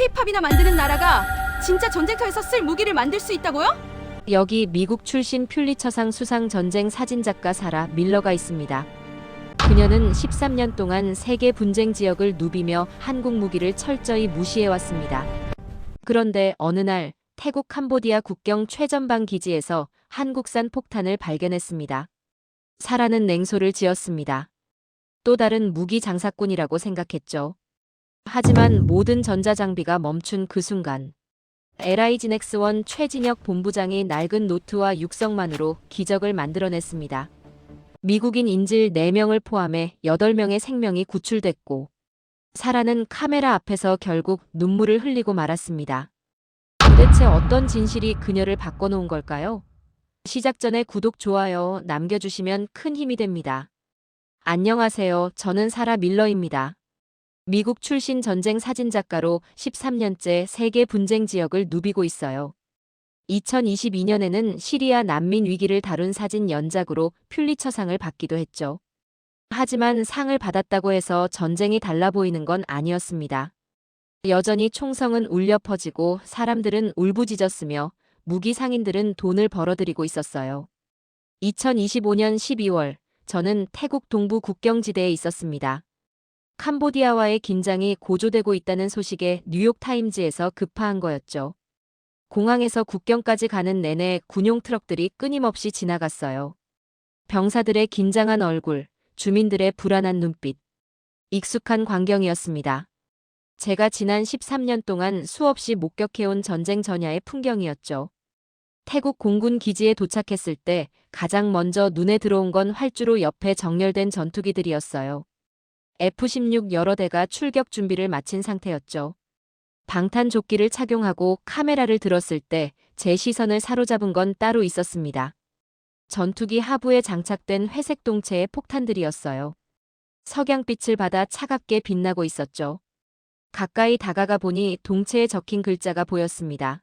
K-팝이나 만드는 나라가 진짜 전쟁터에서 쓸 무기를 만들 수 있다고요? 여기 미국 출신 퓰리처상 수상 전쟁 사진작가 사라 밀러가 있습니다. 그녀는 13년 동안 세계 분쟁 지역을 누비며 한국 무기를 철저히 무시해왔습니다. 그런데 어느 날 태국 캄보디아 국경 최전방 기지에서 한국산 폭탄을 발견했습니다. 사라는 냉소를 지었습니다. 또 다른 무기 장사꾼이라고 생각했죠. 하지만 모든 전자장비가 멈춘 그 순간 LIGNX1 최진혁 본부장이 낡은 노트와 육성만으로 기적을 만들어냈습니다. 미국인 인질 4명을 포함해 8명의 생명이 구출됐고 사라는 카메라 앞에서 결국 눈물을 흘리고 말았습니다. 도대체 어떤 진실이 그녀를 바꿔놓은 걸까요? 시작 전에 구독, 좋아요 남겨주시면 큰 힘이 됩니다. 안녕하세요. 저는 사라 밀러입니다. 미국 출신 전쟁 사진작가로 13년째 세계 분쟁 지역을 누비고 있어요. 2022년에는 시리아 난민 위기를 다룬 사진 연작으로 퓰리처상을 받기도 했죠. 하지만 상을 받았다고 해서 전쟁이 달라 보이는 건 아니었습니다. 여전히 총성은 울려 퍼지고 사람들은 울부짖었으며 무기 상인들은 돈을 벌어들이고 있었어요. 2025년 12월 저는 태국 동부 국경지대에 있었습니다. 캄보디아와의 긴장이 고조되고 있다는 소식에 뉴욕타임즈에서 급파한 거였죠. 공항에서 국경까지 가는 내내 군용 트럭들이 끊임없이 지나갔어요. 병사들의 긴장한 얼굴, 주민들의 불안한 눈빛. 익숙한 광경이었습니다. 제가 지난 13년 동안 수없이 목격해온 전쟁 전야의 풍경이었죠. 태국 공군 기지에 도착했을 때 가장 먼저 눈에 들어온 건 활주로 옆에 정렬된 전투기들이었어요. F-16 여러 대가 출격 준비를 마친 상태였죠. 방탄조끼를 착용하고 카메라를 들었을 때 제 시선을 사로잡은 건 따로 있었습니다. 전투기 하부에 장착된 회색 동체의 폭탄들이었어요. 석양빛을 받아 차갑게 빛나고 있었죠. 가까이 다가가 보니 동체에 적힌 글자가 보였습니다.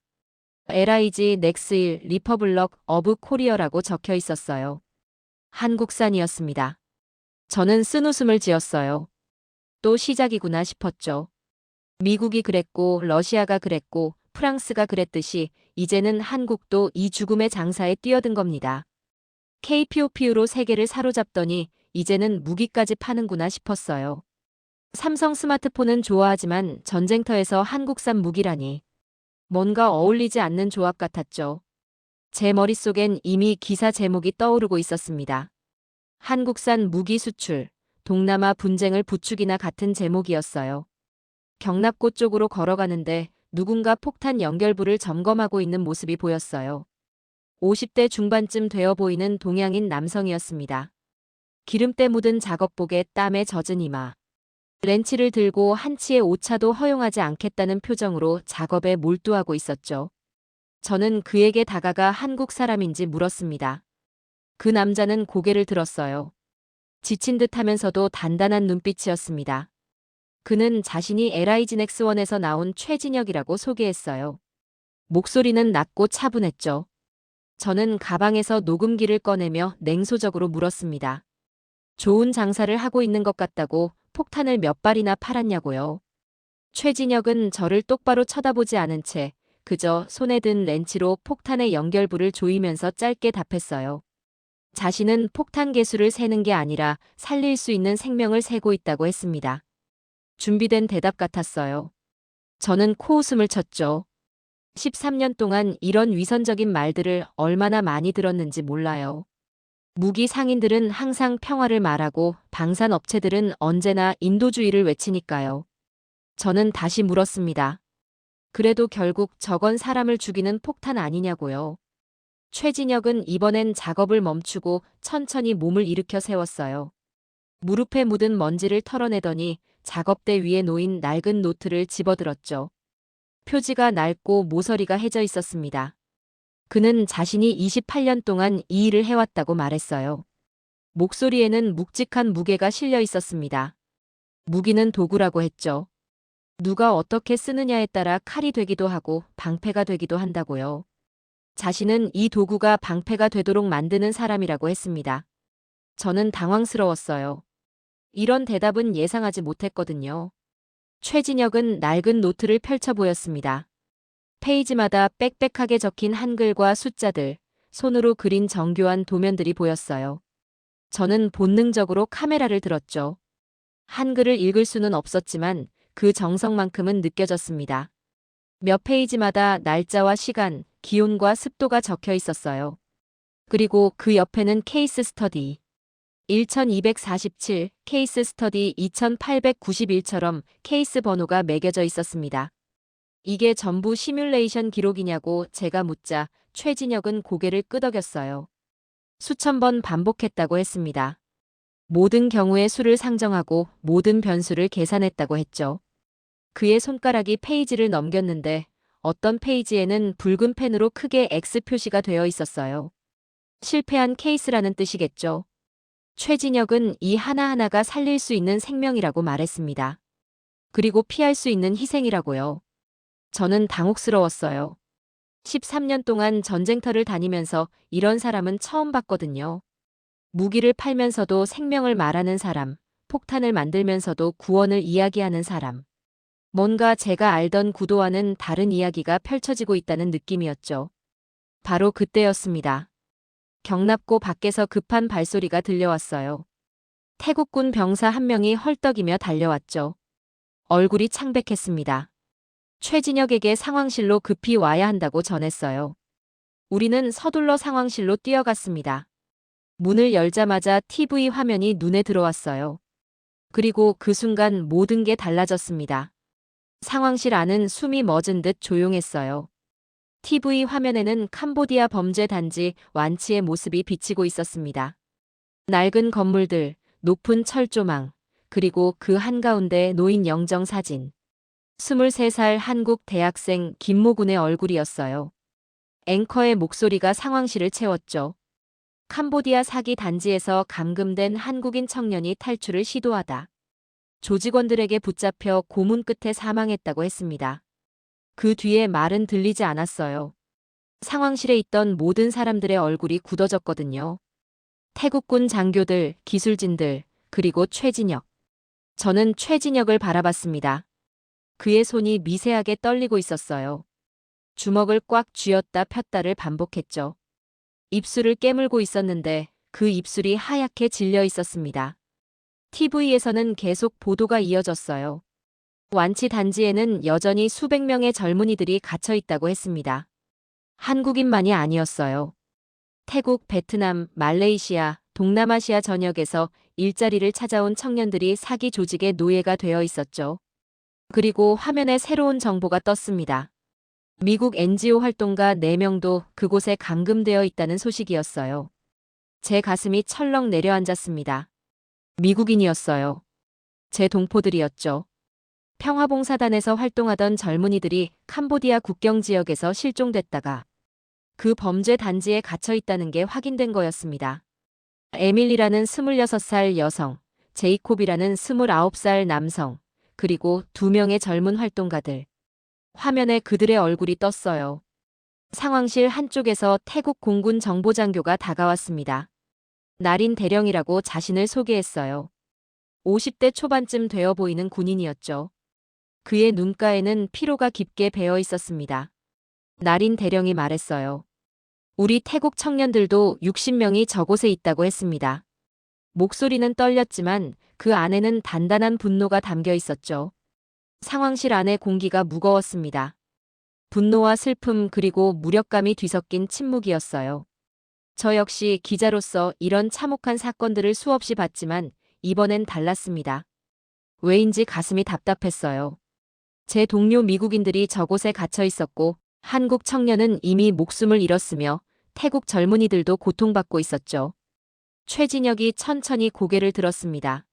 LIGNX1 리퍼블럭 어브 코리어라고 적혀 있었어요. 한국산이었습니다. 저는 쓴웃음을 지었어요. 또 시작이구나 싶었죠. 미국이 그랬고 러시아가 그랬고 프랑스가 그랬듯이 이제는 한국도 이 죽음의 장사에 뛰어든 겁니다. KPOPU로 세계를 사로잡더니 이제는 무기까지 파는구나 싶었어요. 삼성 스마트폰은 좋아하지만 전쟁터에서 한국산 무기라니. 뭔가 어울리지 않는 조합 같았죠. 제 머릿속엔 이미 기사 제목이 떠오르고 있었습니다. 한국산 무기 수출, 동남아 분쟁을 부추기나 같은 제목이었어요. 경납고 쪽으로 걸어가는데 누군가 폭탄 연결부를 점검하고 있는 모습이 보였어요. 50대 중반쯤 되어 보이는 동양인 남성이었습니다. 기름때 묻은 작업복에 땀에 젖은 이마. 렌치를 들고 한치의 오차도 허용하지 않겠다는 표정으로 작업에 몰두하고 있었죠. 저는 그에게 다가가 한국 사람인지 물었습니다. 그 남자는 고개를 들었어요. 지친 듯 하면서도 단단한 눈빛이었습니다. 그는 자신이 LIGNX1에서 나온 최진혁이라고 소개했어요. 목소리는 낮고 차분했죠. 저는 가방에서 녹음기를 꺼내며 냉소적으로 물었습니다. 좋은 장사를 하고 있는 것 같다고 폭탄을 몇 발이나 팔았냐고요. 최진혁은 저를 똑바로 쳐다보지 않은 채 그저 손에 든 렌치로 폭탄의 연결부를 조이면서 짧게 답했어요. 자신은 폭탄 개수를 세는 게 아니라 살릴 수 있는 생명을 세고 있다고 했습니다. 준비된 대답 같았어요. 저는 코웃음을 쳤죠. 13년 동안 이런 위선적인 말들을 얼마나 많이 들었는지 몰라요. 무기 상인들은 항상 평화를 말하고 방산 업체들은 언제나 인도주의를 외치니까요. 저는 다시 물었습니다. 그래도 결국 저건 사람을 죽이는 폭탄 아니냐고요. 최진혁은 이번엔 작업을 멈추고 천천히 몸을 일으켜 세웠어요. 무릎에 묻은 먼지를 털어내더니 작업대 위에 놓인 낡은 노트를 집어들었죠. 표지가 낡고 모서리가 해져 있었습니다. 그는 자신이 28년 동안 이 일을 해왔다고 말했어요. 목소리에는 묵직한 무게가 실려 있었습니다. 무기는 도구라고 했죠. 누가 어떻게 쓰느냐에 따라 칼이 되기도 하고 방패가 되기도 한다고요. 자신은 이 도구가 방패가 되도록 만드는 사람이라고 했습니다. 저는 당황스러웠어요. 이런 대답은 예상하지 못했거든요. 최진혁은 낡은 노트를 펼쳐 보였습니다. 페이지마다 빽빽하게 적힌 한글과 숫자들, 손으로 그린 정교한 도면들이 보였어요. 저는 본능적으로 카메라를 들었죠. 한글을 읽을 수는 없었지만 그 정성만큼은 느껴졌습니다. 몇 페이지마다 날짜와 시간, 기온과 습도가 적혀 있었어요. 그리고 그 옆에는 케이스 스터디 1247, 케이스 스터디 2891처럼 케이스 번호가 매겨져 있었습니다. 이게 전부 시뮬레이션 기록이냐고 제가 묻자 최진혁은 고개를 끄덕였어요. 수천 번 반복했다고 했습니다. 모든 경우의 수를 상정하고 모든 변수를 계산했다고 했죠. 그의 손가락이 페이지를 넘겼는데 어떤 페이지에는 붉은 펜으로 크게 X 표시가 되어 있었어요. 실패한 케이스라는 뜻이겠죠. 최진혁은 이 하나하나가 살릴 수 있는 생명이라고 말했습니다. 그리고 피할 수 있는 희생이라고요. 저는 당혹스러웠어요. 13년 동안 전쟁터를 다니면서 이런 사람은 처음 봤거든요. 무기를 팔면서도 생명을 말하는 사람, 폭탄을 만들면서도 구원을 이야기하는 사람. 뭔가 제가 알던 구도와는 다른 이야기가 펼쳐지고 있다는 느낌이었죠. 바로 그때였습니다. 경납고 밖에서 급한 발소리가 들려왔어요. 태국군 병사 한 명이 헐떡이며 달려왔죠. 얼굴이 창백했습니다. 최진혁에게 상황실로 급히 와야 한다고 전했어요. 우리는 서둘러 상황실로 뛰어갔습니다. 문을 열자마자 TV 화면이 눈에 들어왔어요. 그리고 그 순간 모든 게 달라졌습니다. 상황실 안은 숨이 멎은 듯 조용했어요. TV 화면에는 캄보디아 범죄 단지 완치의 모습이 비치고 있었습니다. 낡은 건물들, 높은 철조망, 그리고 그 한가운데 노인 영정 사진. 23살 한국 대학생 김모군의 얼굴이었어요. 앵커의 목소리가 상황실을 채웠죠. 캄보디아 사기 단지에서 감금된 한국인 청년이 탈출을 시도하다. 조직원들에게 붙잡혀 고문 끝에 사망했다고 했습니다. 그 뒤에 말은 들리지 않았어요. 상황실에 있던 모든 사람들의 얼굴이 굳어졌거든요. 태국군 장교들, 기술진들, 그리고 최진혁. 저는 최진혁을 바라봤습니다. 그의 손이 미세하게 떨리고 있었어요. 주먹을 꽉 쥐었다 폈다를 반복했죠. 입술을 깨물고 있었는데 그 입술이 하얗게 질려 있었습니다. TV에서는 계속 보도가 이어졌어요. 완치 단지에는 여전히 수백 명의 젊은이들이 갇혀 있다고 했습니다. 한국인만이 아니었어요. 태국, 베트남, 말레이시아, 동남아시아 전역에서 일자리를 찾아온 청년들이 사기 조직의 노예가 되어 있었죠. 그리고 화면에 새로운 정보가 떴습니다. 미국 NGO 활동가 4명도 그곳에 감금되어 있다는 소식이었어요. 제 가슴이 철렁 내려앉았습니다. 미국인이었어요. 제 동포들이었죠. 평화봉사단에서 활동하던 젊은이들이 캄보디아 국경 지역에서 실종됐다가 그 범죄 단지에 갇혀 있다는 게 확인된 거였습니다. 에밀리라는 26살 여성, 제이콥이라는 29살 남성, 그리고 2명의 젊은 활동가들. 화면에 그들의 얼굴이 떴어요. 상황실 한쪽에서 태국 공군 정보장교가 다가왔습니다. 나린 대령이라고 자신을 소개했어요. 50대 초반쯤 되어 보이는 군인이었죠. 그의 눈가에는 피로가 깊게 배어 있었습니다. 나린 대령이 말했어요. 우리 태국 청년들도 60명이 저곳에 있다고 했습니다. 목소리는 떨렸지만 그 안에는 단단한 분노가 담겨 있었죠. 상황실 안의 공기가 무거웠습니다. 분노와 슬픔 그리고 무력감이 뒤섞인 침묵이었어요. 저 역시 기자로서 이런 참혹한 사건들을 수없이 봤지만 이번엔 달랐습니다. 왜인지 가슴이 답답했어요. 제 동료 미국인들이 저곳에 갇혀 있었고 한국 청년은 이미 목숨을 잃었으며 태국 젊은이들도 고통받고 있었죠. 최진혁이 천천히 고개를 들었습니다.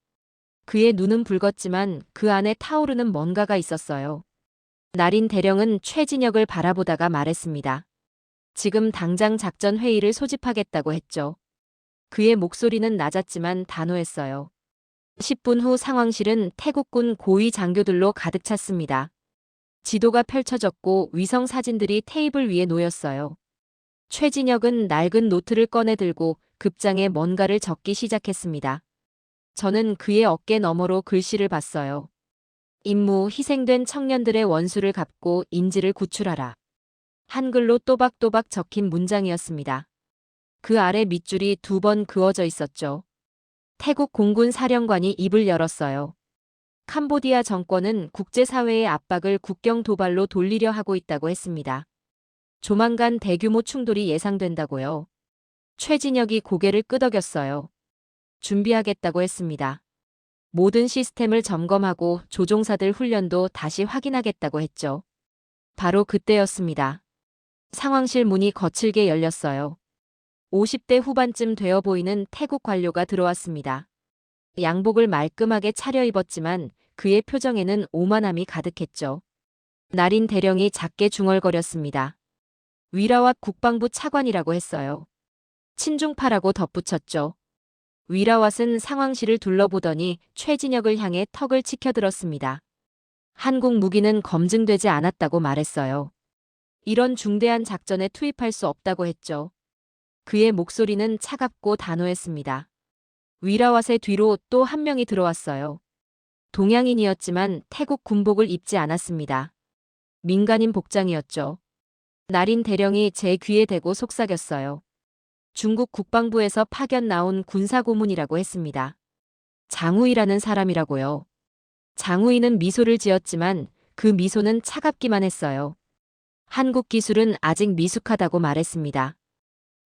그의 눈은 붉었지만 그 안에 타오르는 뭔가가 있었어요. 나린 대령은 최진혁을 바라보다가 말했습니다. 지금 당장 작전 회의를 소집하겠다고 했죠. 그의 목소리는 낮았지만 단호했어요. 10분 후 상황실은 태국군 고위 장교들로 가득 찼습니다. 지도가 펼쳐졌고 위성 사진들이 테이블 위에 놓였어요. 최진혁은 낡은 노트를 꺼내 들고 급장에 뭔가를 적기 시작했습니다. 저는 그의 어깨 너머로 글씨를 봤어요. 임무 희생된 청년들의 원수를 갚고 인지를 구출하라. 한글로 또박또박 적힌 문장이었습니다. 그 아래 밑줄이 2번 그어져 있었죠. 태국 공군 사령관이 입을 열었어요. 캄보디아 정권은 국제사회의 압박을 국경 도발로 돌리려 하고 있다고 했습니다. 조만간 대규모 충돌이 예상된다고요. 최진혁이 고개를 끄덕였어요. 준비하겠다고 했습니다. 모든 시스템을 점검하고 조종사들 훈련도 다시 확인하겠다고 했죠. 바로 그때였습니다. 상황실 문이 거칠게 열렸어요. 50대 후반쯤 되어 보이는 태국 관료가 들어왔습니다. 양복을 말끔하게 차려입었지만 그의 표정에는 오만함이 가득했죠. 나린 대령이 작게 중얼거렸습니다. 위라왑 국방부 차관이라고 했어요. 친중파라고 덧붙였죠. 위라왑은 상황실을 둘러보더니 최진혁을 향해 턱을 치켜들었습니다. 한국 무기는 검증되지 않았다고 말했어요. 이런 중대한 작전에 투입할 수 없다고 했죠. 그의 목소리는 차갑고 단호했습니다. 위라왑의 뒤로 또 한 명이 들어왔어요. 동양인이었지만 태국 군복을 입지 않았습니다. 민간인 복장이었죠. 나린 대령이 제 귀에 대고 속삭였어요. 중국 국방부에서 파견 나온 군사고문이라고 했습니다. 장우이라는 사람이라고요. 장우이는 미소를 지었지만 그 미소는 차갑기만 했어요. 한국 기술은 아직 미숙하다고 말했습니다.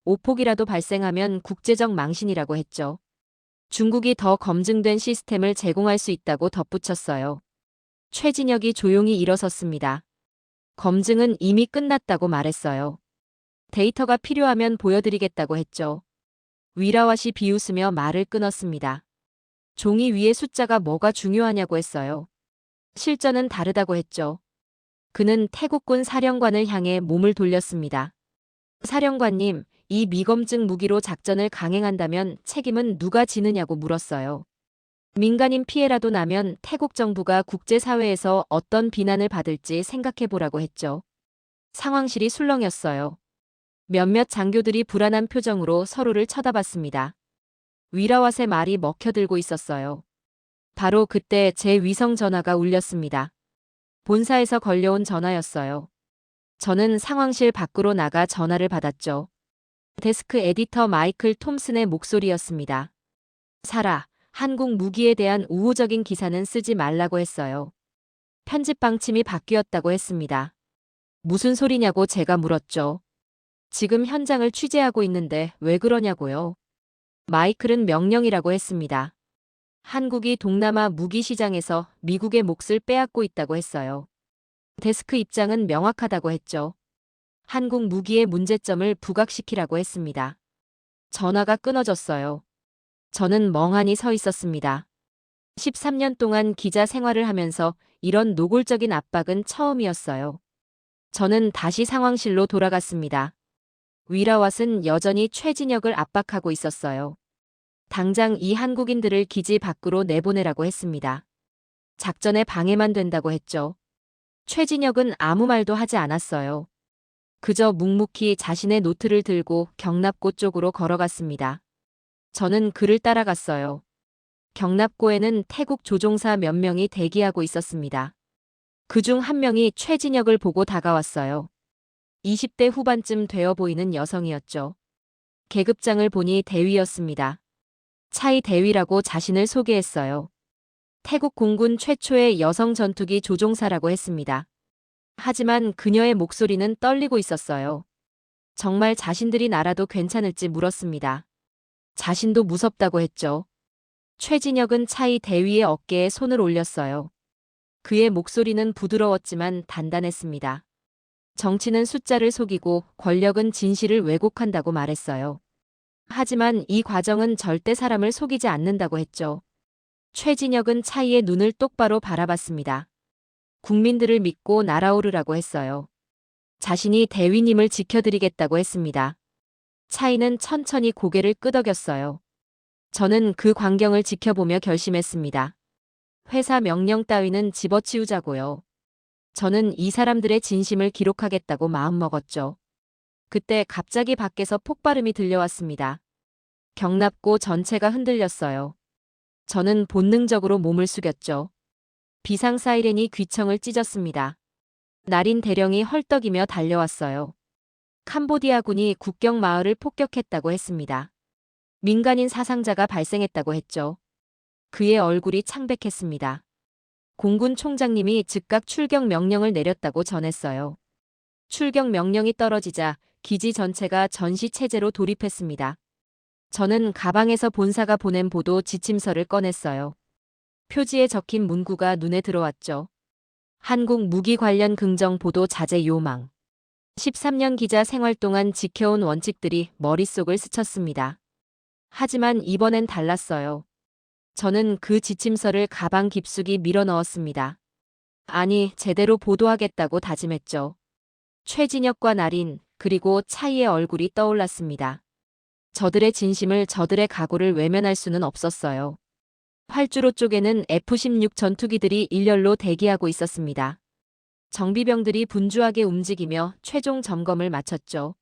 오폭이라도 발생하면 국제적 망신이라고 했죠. 중국이 더 검증된 시스템을 제공할 수 있다고 덧붙였어요. 최진혁이 조용히 일어섰습니다. 검증은 이미 끝났다고 말했어요. 데이터가 필요하면 보여드리겠다고 했죠. 위라왑이 비웃으며 말을 끊었습니다. 종이 위에 숫자가 뭐가 중요하냐고 했어요. 실전은 다르다고 했죠. 그는 태국군 사령관을 향해 몸을 돌렸습니다. 사령관님, 이 미검증 무기로 작전을 강행한다면 책임은 누가 지느냐고 물었어요. 민간인 피해라도 나면 태국 정부가 국제사회에서 어떤 비난을 받을지 생각해보라고 했죠. 상황실이 술렁였어요. 몇몇 장교들이 불안한 표정으로 서로를 쳐다봤습니다. 위라왑의 말이 먹혀들고 있었어요. 바로 그때 제 위성 전화가 울렸습니다. 본사에서 걸려온 전화였어요. 저는 상황실 밖으로 나가 전화를 받았죠. 데스크 에디터 마이클 톰슨의 목소리였습니다. 사라, 한국 무기에 대한 우호적인 기사는 쓰지 말라고 했어요. 편집 방침이 바뀌었다고 했습니다. 무슨 소리냐고 제가 물었죠. 지금 현장을 취재하고 있는데 왜 그러냐고요. 마이클은 명령이라고 했습니다. 한국이 동남아 무기 시장에서 미국의 몫을 빼앗고 있다고 했어요. 데스크 입장은 명확하다고 했죠. 한국 무기의 문제점을 부각시키라고 했습니다. 전화가 끊어졌어요. 저는 멍하니 서 있었습니다. 13년 동안 기자 생활을 하면서 이런 노골적인 압박은 처음이었어요. 저는 다시 상황실로 돌아갔습니다. 위라왑은 여전히 최진혁을 압박하고 있었어요. 당장 이 한국인들을 기지 밖으로 내보내라고 했습니다. 작전에 방해만 된다고 했죠. 최진혁은 아무 말도 하지 않았어요. 그저 묵묵히 자신의 노트를 들고 경납고 쪽으로 걸어갔습니다. 저는 그를 따라갔어요. 경납고에는 태국 조종사 몇 명이 대기하고 있었습니다. 그중 한 명이 최진혁을 보고 다가왔어요. 20대 후반쯤 되어 보이는 여성이었죠. 계급장을 보니 대위였습니다. 차이 대위라고 자신을 소개했어요. 태국 공군 최초의 여성 전투기 조종사라고 했습니다. 하지만 그녀의 목소리는 떨리고 있었어요. 정말 자신들이 날아도 괜찮을지 물었습니다. 자신도 무섭다고 했죠. 최진혁은 차이 대위의 어깨에 손을 올렸어요. 그의 목소리는 부드러웠지만 단단했습니다. 정치는 숫자를 속이고 권력은 진실을 왜곡한다고 말했어요. 하지만 이 과정은 절대 사람을 속이지 않는다고 했죠. 최진혁은 차이의 눈을 똑바로 바라봤습니다. 국민들을 믿고 날아오르라고 했어요. 자신이 대위님을 지켜드리겠다고 했습니다. 차이는 천천히 고개를 끄덕였어요. 저는 그 광경을 지켜보며 결심했습니다. 회사 명령 따위는 집어치우자고요. 저는 이 사람들의 진심을 기록하겠다고 마음먹었죠. 그때 갑자기 밖에서 폭발음이 들려왔습니다. 경납고 전체가 흔들렸어요. 저는 본능적으로 몸을 숙였죠. 비상 사이렌이 귀청을 찢었습니다. 날인 대령이 헐떡이며 달려왔어요. 캄보디아군이 국경 마을을 폭격했다고 했습니다. 민간인 사상자가 발생했다고 했죠. 그의 얼굴이 창백했습니다. 공군 총장님이 즉각 출격 명령을 내렸다고 전했어요. 출격 명령이 떨어지자 기지 전체가 전시 체제로 돌입했습니다. 저는 가방에서 본사가 보낸 보도 지침서를 꺼냈어요. 표지에 적힌 문구가 눈에 들어왔죠. 한국 무기 관련 긍정 보도 자제 요망. 13년 기자 생활 동안 지켜온 원칙들이 머릿속을 스쳤습니다. 하지만 이번엔 달랐어요. 저는 그 지침서를 가방 깊숙이 밀어 넣었습니다. 아니, 제대로 보도하겠다고 다짐했죠. 최진혁과 나린, 그리고 차이의 얼굴이 떠올랐습니다. 저들의 진심을, 저들의 각오를 외면할 수는 없었어요. 활주로 쪽에는 F-16 전투기들이 일렬로 대기하고 있었습니다. 정비병들이 분주하게 움직이며 최종 점검을 마쳤죠.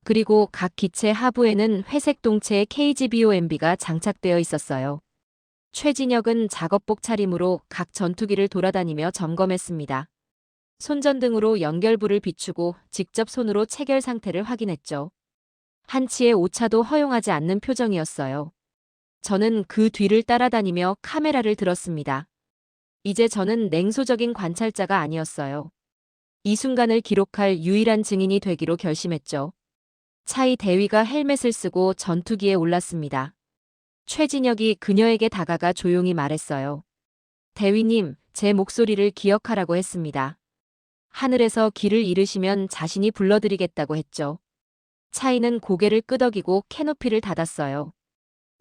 그리고 각 기체 하부에는 회색 동체의 KGBOMB가 장착되어 있었어요. 최진혁은 작업복 차림으로 각 전투기를 돌아다니며 점검했습니다. 손전등으로 연결부를 비추고 직접 손으로 체결 상태를 확인했죠. 한치의 오차도 허용하지 않는 표정이었어요. 저는 그 뒤를 따라다니며 카메라를 들었습니다. 이제 저는 냉소적인 관찰자가 아니었어요. 이 순간을 기록할 유일한 증인이 되기로 결심했죠. 차이 대위가 헬멧을 쓰고 전투기에 올랐습니다. 최진혁이 그녀에게 다가가 조용히 말했어요. 대위님, 제 목소리를 기억하라고 했습니다. 하늘에서 길을 잃으시면 자신이 불러드리겠다고 했죠. 차이는 고개를 끄덕이고 캐노피를 닫았어요.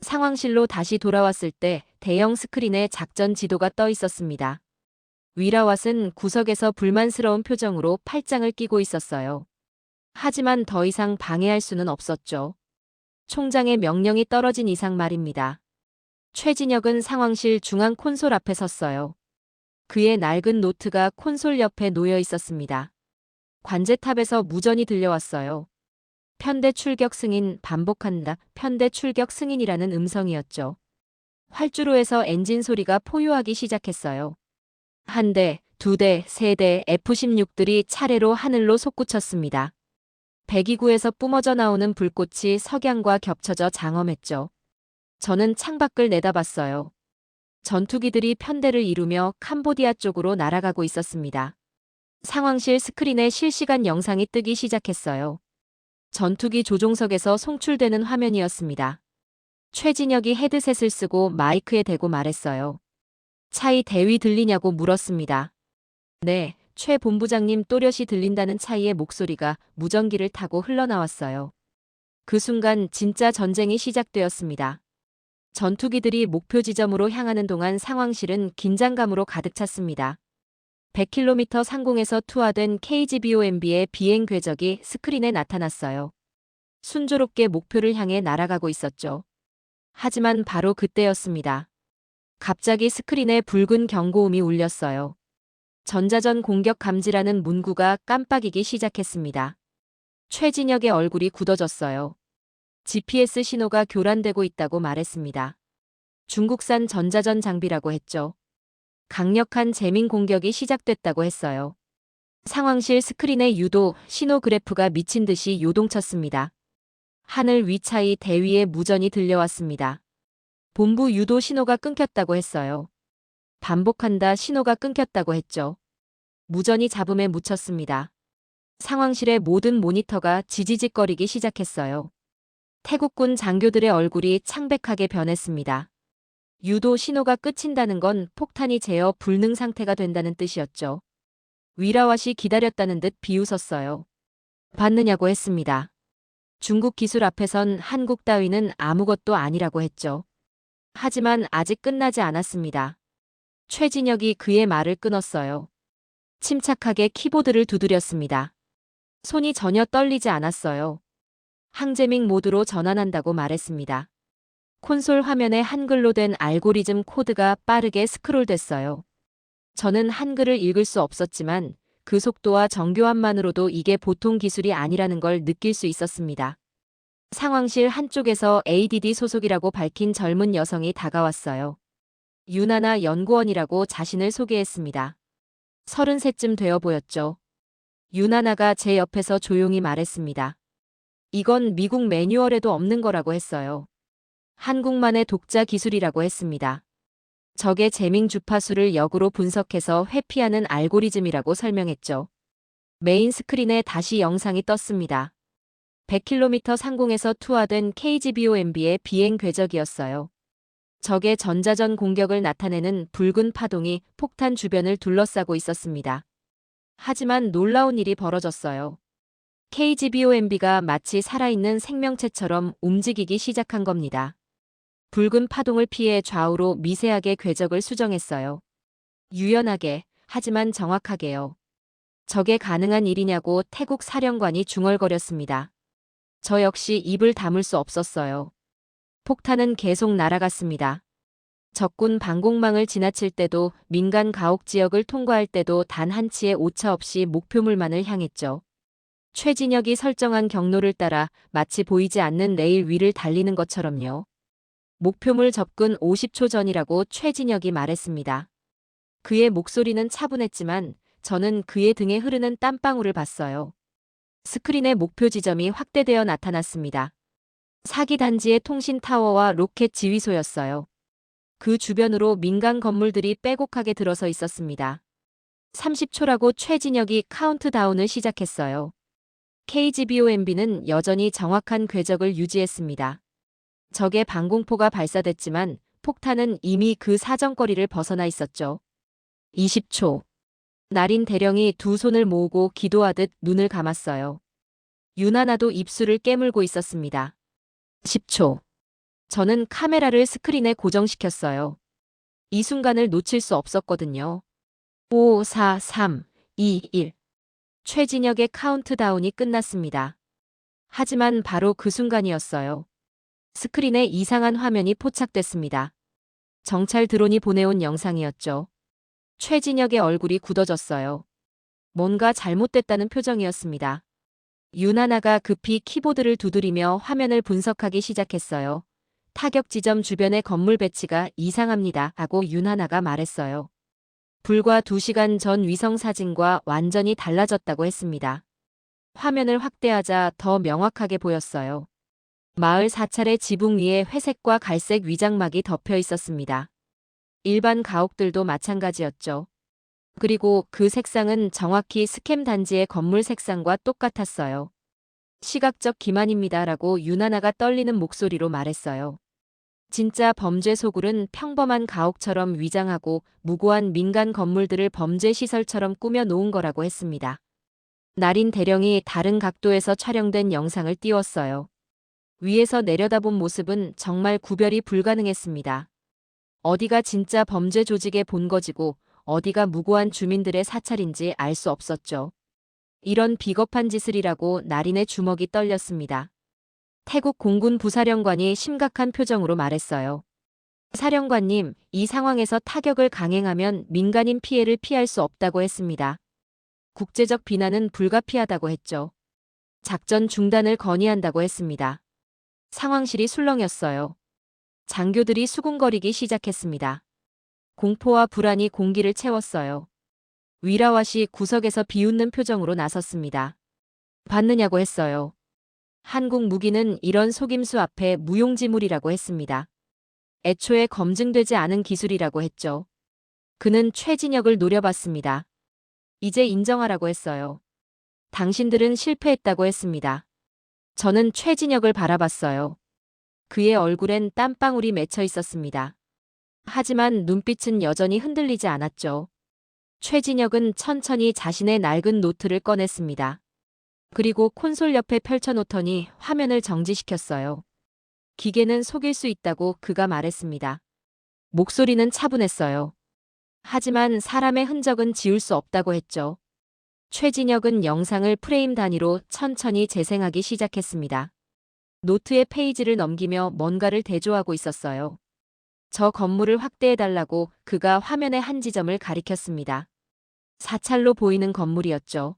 상황실로 다시 돌아왔을 때 대형 스크린에 작전 지도가 떠 있었습니다. 위라왓은 구석에서 불만스러운 표정으로 팔짱을 끼고 있었어요. 하지만 더 이상 방해할 수는 없었죠. 총장의 명령이 떨어진 이상 말입니다. 최진혁은 상황실 중앙 콘솔 앞에 섰어요. 그의 낡은 노트가 콘솔 옆에 놓여 있었습니다. 관제탑에서 무전이 들려왔어요. 편대 출격 승인 반복한다. 편대 출격 승인이라는 음성이었죠. 활주로에서 엔진 소리가 포효하기 시작했어요. 한 대, 두 대, 세 대 F-16들이 차례로 하늘로 솟구쳤습니다. 배기구에서 뿜어져 나오는 불꽃이 석양과 겹쳐져 장엄했죠. 저는 창밖을 내다봤어요. 전투기들이 편대를 이루며 캄보디아 쪽으로 날아가고 있었습니다. 상황실 스크린에 실시간 영상이 뜨기 시작했어요. 전투기 조종석에서 송출되는 화면이었습니다. 최진혁이 헤드셋을 쓰고 마이크에 대고 말했어요. 차이 대위 들리냐고 물었습니다. 네, 최 본부장님 또렷이 들린다는 차이의 목소리가 무전기를 타고 흘러나왔어요. 그 순간 진짜 전쟁이 시작되었습니다. 전투기들이 목표 지점으로 향하는 동안 상황실은 긴장감으로 가득 찼습니다. 100km 상공에서 투하된 KGBOMB의 비행 궤적이 스크린에 나타났어요. 순조롭게 목표를 향해 날아가고 있었죠. 하지만 바로 그때였습니다. 갑자기 스크린에 붉은 경고음이 울렸어요. 전자전 공격 감지라는 문구가 깜빡이기 시작했습니다. 최진혁의 얼굴이 굳어졌어요. GPS 신호가 교란되고 있다고 말했습니다. 중국산 전자전 장비라고 했죠. 강력한 재민 공격이 시작됐다고 했어요. 상황실 스크린의 유도, 신호 그래프가 미친 듯이 요동쳤습니다. 하늘 위 차이 대위의 무전이 들려왔습니다. 본부 유도 신호가 끊겼다고 했어요. 반복한다 신호가 끊겼다고 했죠. 무전이 잡음에 묻혔습니다. 상황실의 모든 모니터가 지지직거리기 시작했어요. 태국군 장교들의 얼굴이 창백하게 변했습니다. 유도 신호가 끝인다는 건 폭탄이 제어 불능 상태가 된다는 뜻이었죠. 위라왓이 기다렸다는 듯 비웃었어요. 받느냐고 했습니다. 중국 기술 앞에선 한국 따위는 아무것도 아니라고 했죠. 하지만 아직 끝나지 않았습니다. 최진혁이 그의 말을 끊었어요. 침착하게 키보드를 두드렸습니다. 손이 전혀 떨리지 않았어요. 항제밍 모드로 전환한다고 말했습니다. 콘솔 화면에 한글로 된 알고리즘 코드가 빠르게 스크롤됐어요. 저는 한글을 읽을 수 없었지만 그 속도와 정교함만으로도 이게 보통 기술이 아니라는 걸 느낄 수 있었습니다. 상황실 한쪽에서 ADD 소속이라고 밝힌 젊은 여성이 다가왔어요. 유나나 연구원이라고 자신을 소개했습니다. 33쯤 되어 보였죠. 유나나가 제 옆에서 조용히 말했습니다. 이건 미국 매뉴얼에도 없는 거라고 했어요. 한국만의 독자 기술이라고 했습니다. 적의 재밍 주파수를 역으로 분석해서 회피하는 알고리즘이라고 설명했죠. 메인 스크린에 다시 영상이 떴습니다. 100km 상공에서 투하된 KGBOMB의 비행 궤적이었어요. 적의 전자전 공격을 나타내는 붉은 파동이 폭탄 주변을 둘러싸고 있었습니다. 하지만 놀라운 일이 벌어졌어요. KGBOMB가 마치 살아있는 생명체처럼 움직이기 시작한 겁니다. 붉은 파동을 피해 좌우로 미세하게 궤적을 수정했어요. 유연하게, 하지만 정확하게요. 저게 가능한 일이냐고 태국 사령관이 중얼거렸습니다. 저 역시 입을 다물 수 없었어요. 폭탄은 계속 날아갔습니다. 적군 방공망을 지나칠 때도 민간 가옥 지역을 통과할 때도 단 한 치의 오차 없이 목표물만을 향했죠. 최진혁이 설정한 경로를 따라 마치 보이지 않는 레일 위를 달리는 것처럼요. 목표물 접근 50초 전이라고 최진혁이 말했습니다. 그의 목소리는 차분했지만 저는 그의 등에 흐르는 땀방울을 봤어요. 스크린의 목표 지점이 확대되어 나타났습니다. 사기 단지의 통신 타워와 로켓 지휘소였어요. 그 주변으로 민간 건물들이 빼곡하게 들어서 있었습니다. 30초라고 최진혁이 카운트다운을 시작했어요. KGBOMB는 여전히 정확한 궤적을 유지했습니다. 적의 방공포가 발사됐지만 폭탄은 이미 그 사정거리를 벗어나 있었죠. 20초. 나린 대령이 두 손을 모으고 기도하듯 눈을 감았어요. 유나나도 입술을 깨물고 있었습니다. 10초. 저는 카메라를 스크린에 고정시켰어요. 이 순간을 놓칠 수 없었거든요. 5, 4, 3, 2, 1. 최진혁의 카운트다운이 끝났습니다. 하지만 바로 그 순간이었어요. 스크린에 이상한 화면이 포착됐습니다. 정찰 드론이 보내온 영상이었죠. 최진혁의 얼굴이 굳어졌어요. 뭔가 잘못됐다는 표정이었습니다. 유나나가 급히 키보드를 두드리며 화면을 분석하기 시작했어요. 타격 지점 주변의 건물 배치가 이상합니다. 하고 유나나가 말했어요. 불과 2시간 전 위성 사진과 완전히 달라졌다고 했습니다. 화면을 확대하자 더 명확하게 보였어요. 마을 사찰의 지붕 위에 회색과 갈색 위장막이 덮여 있었습니다. 일반 가옥들도 마찬가지였죠. 그리고 그 색상은 정확히 스캠 단지의 건물 색상과 똑같았어요. 시각적 기만입니다라고 유나나가 떨리는 목소리로 말했어요. 진짜 범죄 소굴은 평범한 가옥처럼 위장하고 무고한 민간 건물들을 범죄 시설처럼 꾸며 놓은 거라고 했습니다. 나린 대령이 다른 각도에서 촬영된 영상을 띄웠어요. 위에서 내려다본 모습은 정말 구별이 불가능했습니다. 어디가 진짜 범죄 조직의 본거지고 어디가 무고한 주민들의 사찰인지 알 수 없었죠. 이런 비겁한 짓을이라고 나린의 주먹이 떨렸습니다. 태국 공군 부사령관이 심각한 표정으로 말했어요. 사령관님, 이 상황에서 타격을 강행하면 민간인 피해를 피할 수 없다고 했습니다. 국제적 비난은 불가피하다고 했죠. 작전 중단을 건의한다고 했습니다. 상황실이 술렁였어요. 장교들이 수군거리기 시작했습니다. 공포와 불안이 공기를 채웠어요. 위라왑이 구석에서 비웃는 표정으로 나섰습니다. 받느냐고 했어요. 한국 무기는 이런 속임수 앞에 무용지물이라고 했습니다. 애초에 검증되지 않은 기술이라고 했죠. 그는 최진혁을 노려봤습니다. 이제 인정하라고 했어요. 당신들은 실패했다고 했습니다. 저는 최진혁을 바라봤어요. 그의 얼굴엔 땀방울이 맺혀 있었습니다. 하지만 눈빛은 여전히 흔들리지 않았죠. 최진혁은 천천히 자신의 낡은 노트를 꺼냈습니다. 그리고 콘솔 옆에 펼쳐놓더니 화면을 정지시켰어요. 기계는 속일 수 있다고 그가 말했습니다. 목소리는 차분했어요. 하지만 사람의 흔적은 지울 수 없다고 했죠. 최진혁은 영상을 프레임 단위로 천천히 재생하기 시작했습니다. 노트의 페이지를 넘기며 뭔가를 대조하고 있었어요. 저 건물을 확대해달라고 그가 화면의 한 지점을 가리켰습니다. 사찰로 보이는 건물이었죠.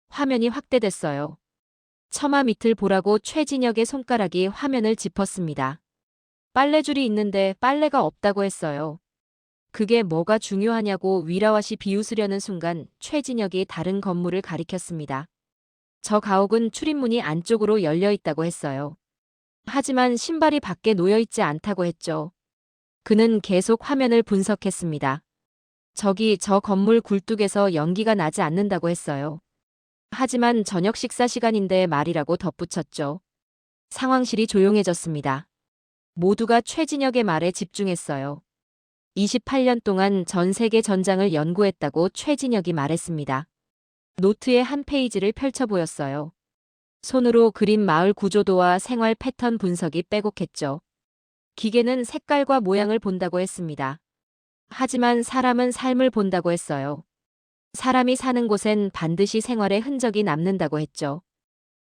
화면이 확대됐어요. 처마 밑을 보라고 최진혁의 손가락이 화면을 짚었습니다. 빨래줄이 있는데 빨래가 없다고 했어요. 그게 뭐가 중요하냐고 위라와시 비웃으려는 순간 최진혁이 다른 건물을 가리켰습니다. 저 가옥은 출입문이 안쪽으로 열려 있다고 했어요. 하지만 신발이 밖에 놓여 있지 않다고 했죠. 그는 계속 화면을 분석했습니다. 저기 저 건물 굴뚝에서 연기가 나지 않는다고 했어요. 하지만 저녁 식사 시간인데 말이라고 덧붙였죠. 상황실이 조용해졌습니다. 모두가 최진혁의 말에 집중했어요. 28년 동안 전 세계 전장을 연구했다고 최진혁이 말했습니다. 노트의 한 페이지를 펼쳐 보였어요. 손으로 그린 마을 구조도와 생활 패턴 분석이 빼곡했죠. 기계는 색깔과 모양을 본다고 했습니다. 하지만 사람은 삶을 본다고 했어요. 사람이 사는 곳엔 반드시 생활의 흔적이 남는다고 했죠.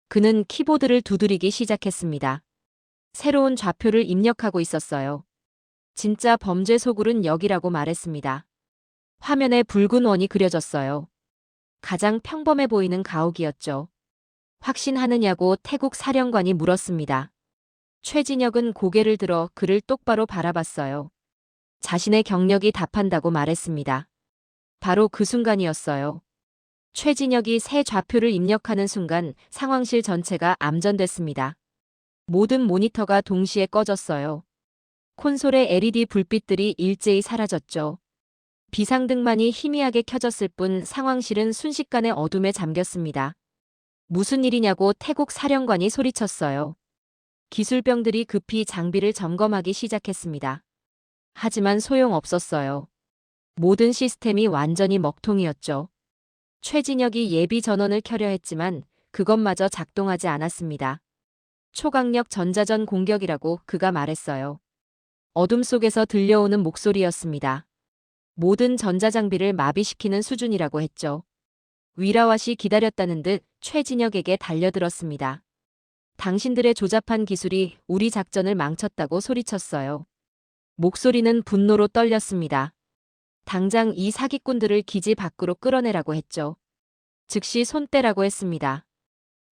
그는 키보드를 두드리기 시작했습니다. 새로운 좌표를 입력하고 있었어요. 진짜 범죄 소굴은 여기라고 말했습니다. 화면에 붉은 원이 그려졌어요. 가장 평범해 보이는 가옥이었죠. 확신하느냐고 태국 사령관이 물었습니다. 최진혁은 고개를 들어 그를 똑바로 바라봤어요. 자신의 경력이 답한다고 말했습니다. 바로 그 순간이었어요. 최진혁이 새 좌표를 입력하는 순간 상황실 전체가 암전됐습니다. 모든 모니터가 동시에 꺼졌어요. 콘솔의 LED 불빛들이 일제히 사라졌죠. 비상등만이 희미하게 켜졌을 뿐 상황실은 순식간에 어둠에 잠겼습니다. 무슨 일이냐고 태국 사령관이 소리쳤어요. 기술병들이 급히 장비를 점검하기 시작했습니다. 하지만 소용없었어요. 모든 시스템이 완전히 먹통이었죠. 최진혁이 예비 전원을 켜려 했지만 그것마저 작동하지 않았습니다. 초강력 전자전 공격이라고 그가 말했어요. 어둠 속에서 들려오는 목소리였습니다. 모든 전자장비를 마비시키는 수준이라고 했죠. 위라와시 기다렸다는 듯 최진혁에게 달려들었습니다. 당신들의 조잡한 기술이 우리 작전을 망쳤다고 소리쳤어요. 목소리는 분노로 떨렸습니다. 당장 이 사기꾼들을 기지 밖으로 끌어내라고 했죠. 즉시 손 떼라고 했습니다.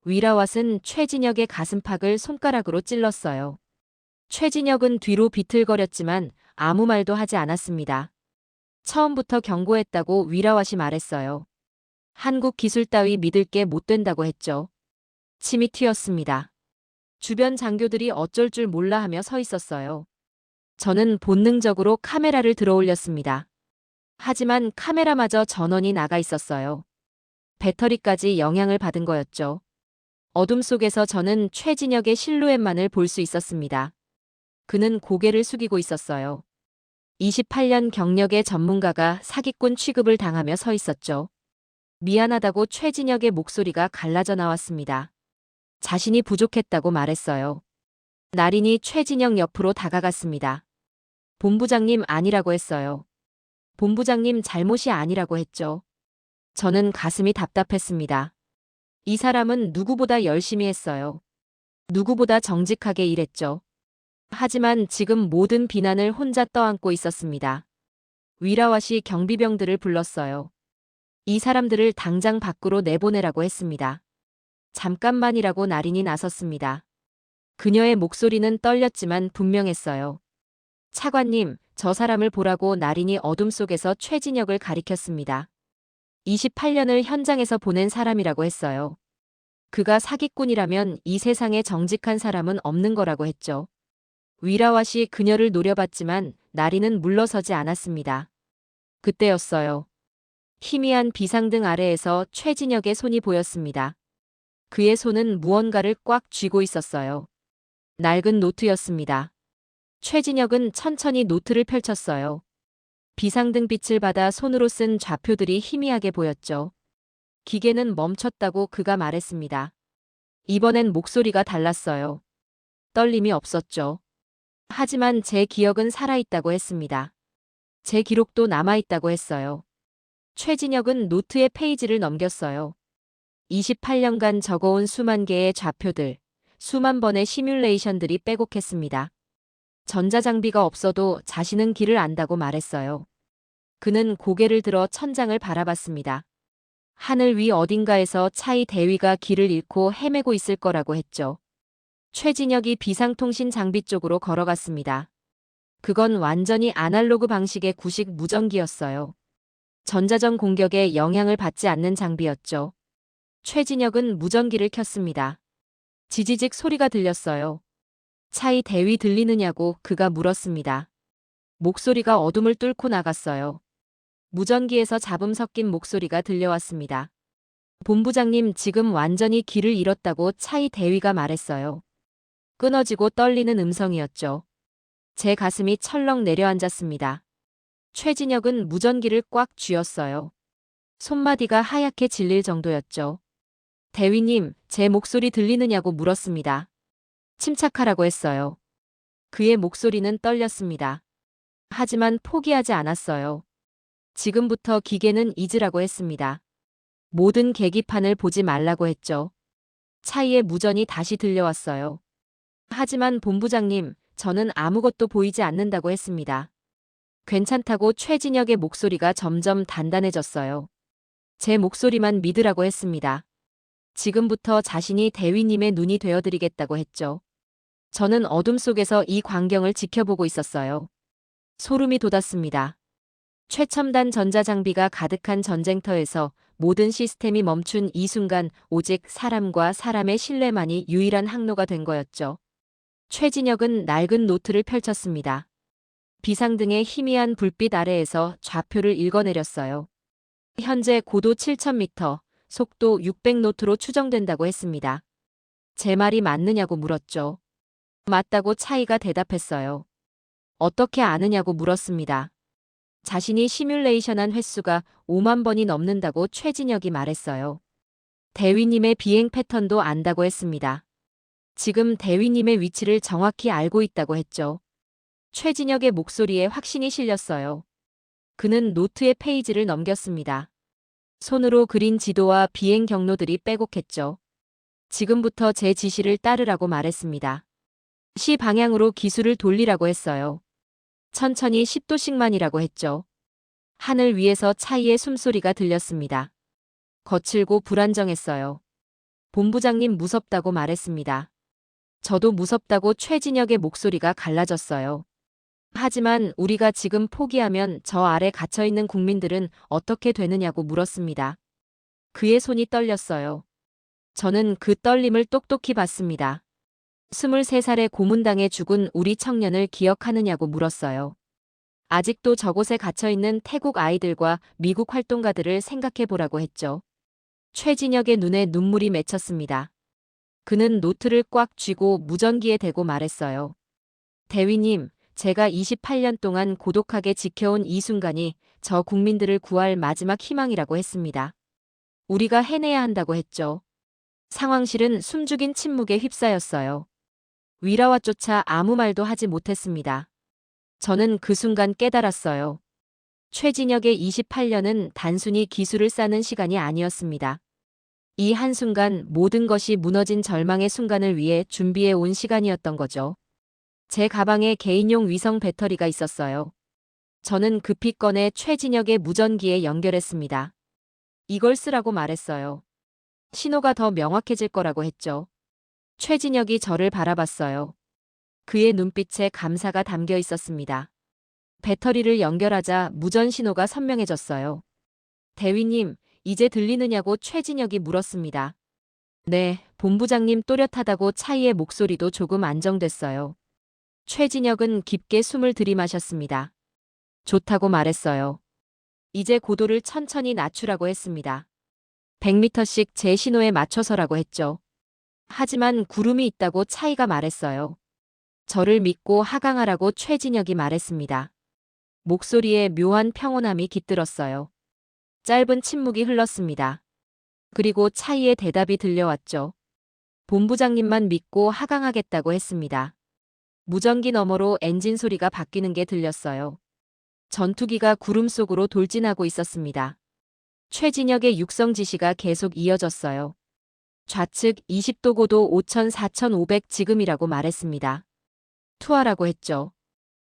위라왓은 최진혁의 가슴팍을 손가락으로 찔렀어요. 최진혁은 뒤로 비틀거렸지만 아무 말도 하지 않았습니다. 처음부터 경고했다고 위라왓이 말했어요. 한국 기술 따위 믿을 게 못 된다고 했죠. 침이 튀었습니다. 주변 장교들이 어쩔 줄 몰라 하며 서 있었어요. 저는 본능적으로 카메라를 들어올렸습니다. 하지만 카메라마저 전원이 나가 있었어요. 배터리까지 영향을 받은 거였죠. 어둠 속에서 저는 최진혁의 실루엣만을 볼 수 있었습니다. 그는 고개를 숙이고 있었어요. 28년 경력의 전문가가 사기꾼 취급을 당하며 서 있었죠. 미안하다고 최진혁의 목소리가 갈라져 나왔습니다. 자신이 부족했다고 말했어요. 나린이 최진혁 옆으로 다가갔습니다. 본부장님 아니라고 했어요. 본부장님 잘못이 아니라고 했죠. 저는 가슴이 답답했습니다. 이 사람은 누구보다 열심히 했어요. 누구보다 정직하게 일했죠. 하지만 지금 모든 비난을 혼자 떠안고 있었습니다. 위라왓이 경비병들을 불렀어요. 이 사람들을 당장 밖으로 내보내라고 했습니다. 잠깐만이라고 나린이 나섰습니다. 그녀의 목소리는 떨렸지만 분명했어요. 차관님, 저 사람을 보라고 나린이 어둠 속에서 최진혁을 가리켰습니다. 28년을 현장에서 보낸 사람이라고 했어요. 그가 사기꾼이라면 이 세상에 정직한 사람은 없는 거라고 했죠. 위라왓이 그녀를 노려봤지만 나린은 물러서지 않았습니다. 그때였어요. 희미한 비상등 아래에서 최진혁의 손이 보였습니다. 그의 손은 무언가를 꽉 쥐고 있었어요. 낡은 노트였습니다. 최진혁은 천천히 노트를 펼쳤어요. 비상등 빛을 받아 손으로 쓴 좌표들이 희미하게 보였죠. 기계는 멈췄다고 그가 말했습니다. 이번엔 목소리가 달랐어요. 떨림이 없었죠. 하지만 제 기억은 살아있다고 했습니다. 제 기록도 남아있다고 했어요. 최진혁은 노트의 페이지를 넘겼어요. 28년간 적어온 수만 개의 좌표들, 수만 번의 시뮬레이션들이 빼곡했습니다. 전자장비가 없어도 자신은 길을 안다고 말했어요. 그는 고개를 들어 천장을 바라봤습니다. 하늘 위 어딘가에서 차이 대위가 길을 잃고 헤매고 있을 거라고 했죠. 최진혁이 비상통신 장비 쪽으로 걸어갔습니다. 그건 완전히 아날로그 방식의 구식 무전기였어요. 전자전 공격에 영향을 받지 않는 장비였죠. 최진혁은 무전기를 켰습니다. 지지직 소리가 들렸어요. 차이 대위 들리느냐고 그가 물었습니다. 목소리가 어둠을 뚫고 나갔어요. 무전기에서 잡음 섞인 목소리가 들려왔습니다. 본부장님 지금 완전히 길을 잃었다고 차이 대위가 말했어요. 끊어지고 떨리는 음성이었죠. 제 가슴이 철렁 내려앉았습니다. 최진혁은 무전기를 꽉 쥐었어요. 손마디가 하얗게 질릴 정도였죠. 대위님, 제 목소리 들리느냐고 물었습니다. 침착하라고 했어요. 그의 목소리는 떨렸습니다. 하지만 포기하지 않았어요. 지금부터 기계는 잊으라고 했습니다. 모든 계기판을 보지 말라고 했죠. 차이의 무전이 다시 들려왔어요. 하지만 본부장님, 저는 아무것도 보이지 않는다고 했습니다. 괜찮다고 최진혁의 목소리가 점점 단단해졌어요. 제 목소리만 믿으라고 했습니다. 지금부터 자신이 대위님의 눈이 되어드리겠다고 했죠. 저는 어둠 속에서 이 광경을 지켜보고 있었어요. 소름이 돋았습니다. 최첨단 전자장비가 가득한 전쟁터에서 모든 시스템이 멈춘 이 순간 오직 사람과 사람의 신뢰만이 유일한 항로가 된 거였죠. 최진혁은 낡은 노트를 펼쳤습니다. 비상등의 희미한 불빛 아래에서 좌표를 읽어내렸어요. 현재 고도 7,000m, 속도 600노트로 추정된다고 했습니다. 제 말이 맞느냐고 물었죠. 맞다고 차이가 대답했어요. 어떻게 아느냐고 물었습니다. 자신이 시뮬레이션한 횟수가 5만 번이 넘는다고 최진혁이 말했어요. 대위님의 비행 패턴도 안다고 했습니다. 지금 대위님의 위치를 정확히 알고 있다고 했죠. 최진혁의 목소리에 확신이 실렸어요. 그는 노트의 페이지를 넘겼습니다. 손으로 그린 지도와 비행 경로들이 빼곡했죠. 지금부터 제 지시를 따르라고 말했습니다. 시 방향으로 기술을 돌리라고 했어요. 천천히 10도씩만이라고 했죠. 하늘 위에서 차이의 숨소리가 들렸습니다. 거칠고 불안정했어요. 본부장님 무섭다고 말했습니다. 저도 무섭다고 최진혁의 목소리가 갈라졌어요. 하지만 우리가 지금 포기하면 저 아래 갇혀있는 국민들은 어떻게 되느냐고 물었습니다. 그의 손이 떨렸어요. 저는 그 떨림을 똑똑히 봤습니다. 23살의 고문당해 죽은 우리 청년을 기억하느냐고 물었어요. 아직도 저곳에 갇혀있는 태국 아이들과 미국 활동가들을 생각해보라고 했죠. 최진혁의 눈에 눈물이 맺혔습니다. 그는 노트를 꽉 쥐고 무전기에 대고 말했어요. 대위님, 제가 28년 동안 고독하게 지켜온 이 순간이 저 국민들을 구할 마지막 희망이라고 했습니다. 우리가 해내야 한다고 했죠. 상황실은 숨죽인 침묵에 휩싸였어요. 위라와조차 아무 말도 하지 못했습니다. 저는 그 순간 깨달았어요. 최진혁의 28년은 단순히 기술을 쌓는 시간이 아니었습니다. 이 한순간 모든 것이 무너진 절망의 순간을 위해 준비해 온 시간이었던 거죠. 제 가방에 개인용 위성 배터리가 있었어요. 저는 급히 꺼내 최진혁의 무전기에 연결했습니다. 이걸 쓰라고 말했어요. 신호가 더 명확해질 거라고 했죠. 최진혁이 저를 바라봤어요. 그의 눈빛에 감사가 담겨 있었습니다. 배터리를 연결하자 무전 신호가 선명해졌어요. 대위님, 이제 들리느냐고 최진혁이 물었습니다. 네, 본부장님 또렷하다고 차이의 목소리도 조금 안정됐어요. 최진혁은 깊게 숨을 들이마셨습니다. 좋다고 말했어요. 이제 고도를 천천히 낮추라고 했습니다. 100m씩 제 신호에 맞춰서라고 했죠. 하지만 구름이 있다고 차이가 말했어요. 저를 믿고 하강하라고 최진혁이 말했습니다. 목소리에 묘한 평온함이 깃들었어요. 짧은 침묵이 흘렀습니다. 그리고 차이의 대답이 들려왔죠. 본부장님만 믿고 하강하겠다고 했습니다. 무전기 너머로 엔진 소리가 바뀌는 게 들렸어요. 전투기가 구름 속으로 돌진하고 있었습니다. 최진혁의 육성 지시가 계속 이어졌어요. 좌측 20도 고도 5,4,500 지금이라고 말했습니다. 투하라고 했죠.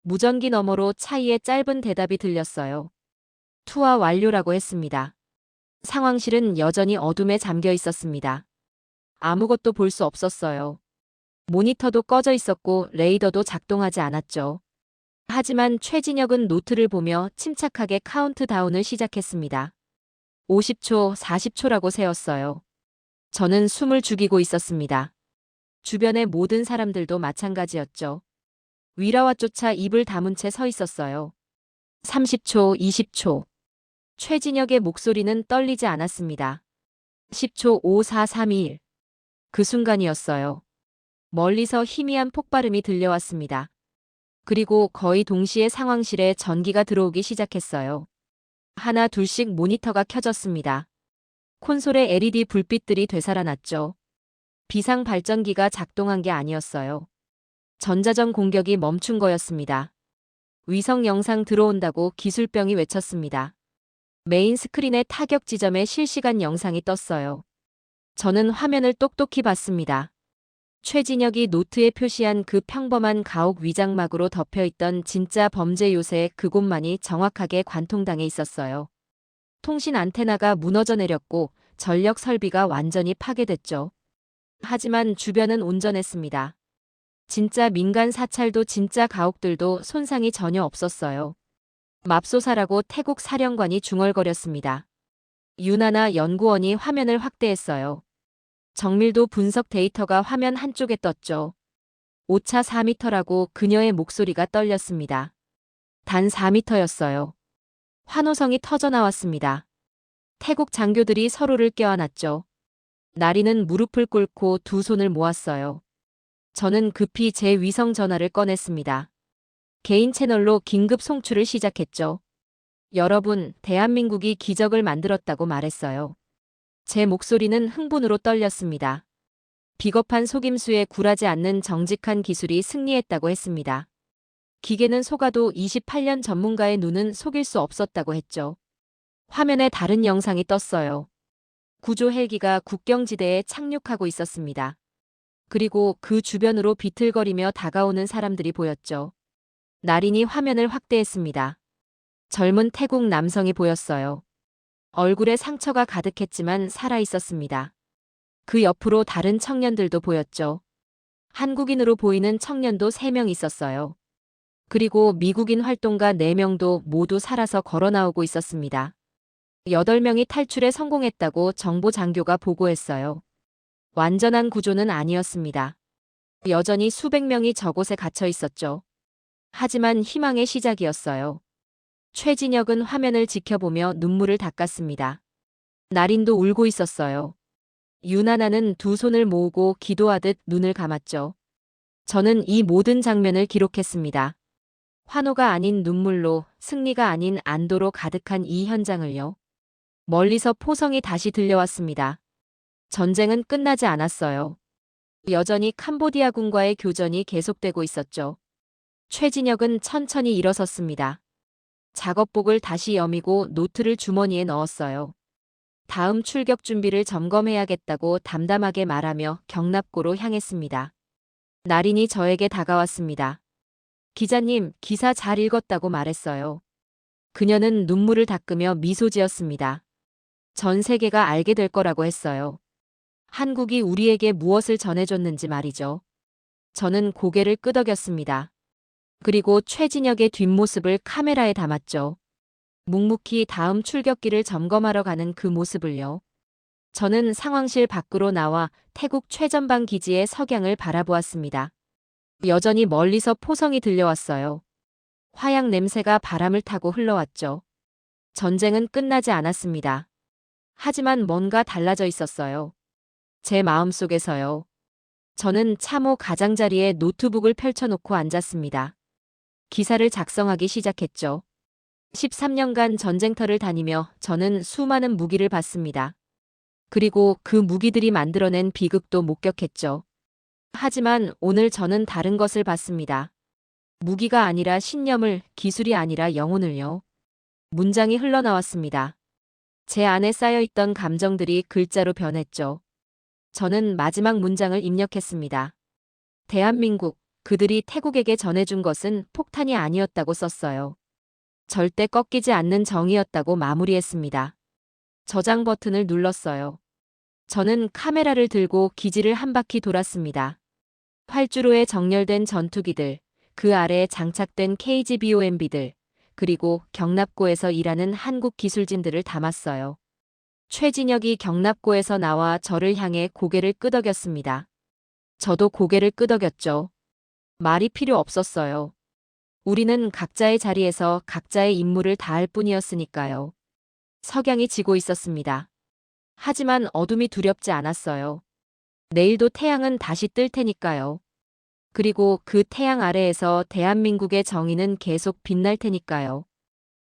무전기 너머로 차이의 짧은 대답이 들렸어요. 투하 완료라고 했습니다. 상황실은 여전히 어둠에 잠겨 있었습니다. 아무것도 볼 수 없었어요. 모니터도 꺼져 있었고 레이더도 작동하지 않았죠. 하지만 최진혁은 노트를 보며 침착하게 카운트다운을 시작했습니다. 50초, 40초라고 세었어요. 저는 숨을 죽이고 있었습니다. 주변의 모든 사람들도 마찬가지였죠. 위라와 쫓아 입을 다문 채 서 있었어요. 30초, 20초. 최진혁의 목소리는 떨리지 않았습니다. 10초, 5, 4, 3, 2, 1. 그 순간이었어요. 멀리서 희미한 폭발음이 들려왔습니다. 그리고 거의 동시에 상황실에 전기가 들어오기 시작했어요. 하나 둘씩 모니터가 켜졌습니다. 콘솔의 LED 불빛들이 되살아났죠. 비상 발전기가 작동한 게 아니었어요. 전자전 공격이 멈춘 거였습니다. 위성 영상 들어온다고 기술병이 외쳤습니다. 메인 스크린의 타격 지점에 실시간 영상이 떴어요. 저는 화면을 똑똑히 봤습니다. 최진혁이 노트에 표시한 그 평범한 가옥 위장막으로 덮여있던 진짜 범죄 요새 그곳만이 정확하게 관통당해 있었어요. 통신 안테나가 무너져 내렸고 전력 설비가 완전히 파괴됐죠. 하지만 주변은 온전했습니다. 진짜 민간 사찰도 진짜 가옥들도 손상이 전혀 없었어요. 맙소사라고 태국 사령관이 중얼거렸습니다. 윤하나 연구원이 화면을 확대했어요. 정밀도 분석 데이터가 화면 한쪽에 떴죠. 오차 4m라고 그녀의 목소리가 떨렸습니다. 단 4m였어요. 환호성이 터져나왔습니다. 태국 장교들이 서로를 껴안았죠. 나리는 무릎을 꿇고 두 손을 모았어요. 저는 급히 제 위성 전화를 꺼냈습니다. 개인 채널로 긴급 송출을 시작했죠. 여러분, 대한민국이 기적을 만들었다고 말했어요. 제 목소리는 흥분으로 떨렸습니다. 비겁한 속임수에 굴하지 않는 정직한 기술이 승리했다고 했습니다. 기계는 속아도 28년 전문가의 눈은 속일 수 없었다고 했죠. 화면에 다른 영상이 떴어요. 구조 헬기가 국경지대에 착륙하고 있었습니다. 그리고 그 주변으로 비틀거리며 다가오는 사람들이 보였죠. 나린이 화면을 확대했습니다. 젊은 태국 남성이 보였어요. 얼굴에 상처가 가득했지만 살아 있었습니다. 그 옆으로 다른 청년들도 보였죠. 한국인으로 보이는 청년도 3명 있었어요. 그리고 미국인 활동가 4명도 모두 살아서 걸어 나오고 있었습니다. 8명이 탈출에 성공했다고 정보 장교가 보고했어요. 완전한 구조는 아니었습니다. 여전히 수백 명이 저곳에 갇혀 있었죠. 하지만 희망의 시작이었어요. 최진혁은 화면을 지켜보며 눈물을 닦았습니다. 나린도 울고 있었어요. 윤하나는 두 손을 모으고 기도하듯 눈을 감았죠. 저는 이 모든 장면을 기록했습니다. 환호가 아닌 눈물로, 승리가 아닌 안도로 가득한 이 현장을요. 멀리서 포성이 다시 들려왔습니다. 전쟁은 끝나지 않았어요. 여전히 캄보디아군과의 교전이 계속되고 있었죠. 최진혁은 천천히 일어섰습니다. 작업복을 다시 여미고 노트를 주머니에 넣었어요. 다음 출격 준비를 점검해야겠다고 담담하게 말하며 경납고로 향했습니다. 나린이 저에게 다가왔습니다. 기자님, 기사 잘 읽었다고 말했어요. 그녀는 눈물을 닦으며 미소 지었습니다. 전 세계가 알게 될 거라고 했어요. 한국이 우리에게 무엇을 전해줬는지 말이죠. 저는 고개를 끄덕였습니다. 그리고 최진혁의 뒷모습을 카메라에 담았죠. 묵묵히 다음 출격기를 점검하러 가는 그 모습을요. 저는 상황실 밖으로 나와 태국 최전방 기지의 석양을 바라보았습니다. 여전히 멀리서 포성이 들려왔어요. 화약 냄새가 바람을 타고 흘러왔죠. 전쟁은 끝나지 않았습니다. 하지만 뭔가 달라져 있었어요. 제 마음속에서요. 저는 참호 가장자리에 노트북을 펼쳐놓고 앉았습니다. 기사를 작성하기 시작했죠. 13년간 전쟁터를 다니며 저는 수많은 무기를 봤습니다. 그리고 그 무기들이 만들어낸 비극도 목격했죠. 하지만 오늘 저는 다른 것을 봤습니다. 무기가 아니라 신념을, 기술이 아니라 영혼을요. 문장이 흘러나왔습니다. 제 안에 쌓여있던 감정들이 글자로 변했죠. 저는 마지막 문장을 입력했습니다. 대한민국, 그들이 태국에게 전해준 것은 폭탄이 아니었다고 썼어요. 절대 꺾이지 않는 정의였다고 마무리했습니다. 저장 버튼을 눌렀어요. 저는 카메라를 들고 기지를 한 바퀴 돌았습니다. 활주로에 정렬된 전투기들, 그 아래에 장착된 KGBOMB들, 그리고 경납고에서 일하는 한국 기술진들을 담았어요. 최진혁이 경납고에서 나와 저를 향해 고개를 끄덕였습니다. 저도 고개를 끄덕였죠. 말이 필요 없었어요. 우리는 각자의 자리에서 각자의 임무를 다할 뿐이었으니까요. 석양이 지고 있었습니다. 하지만 어둠이 두렵지 않았어요. 내일도 태양은 다시 뜰 테니까요. 그리고 그 태양 아래에서 대한민국의 정의는 계속 빛날 테니까요.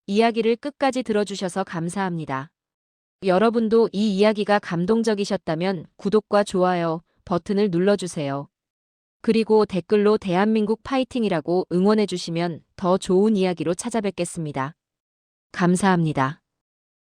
이야기를 끝까지 들어주셔서 감사합니다. 여러분도 이 이야기가 감동적이셨다면 구독과 좋아요 버튼을 눌러주세요. 그리고 댓글로 대한민국 파이팅이라고 응원해주시면 더 좋은 이야기로 찾아뵙겠습니다. 감사합니다.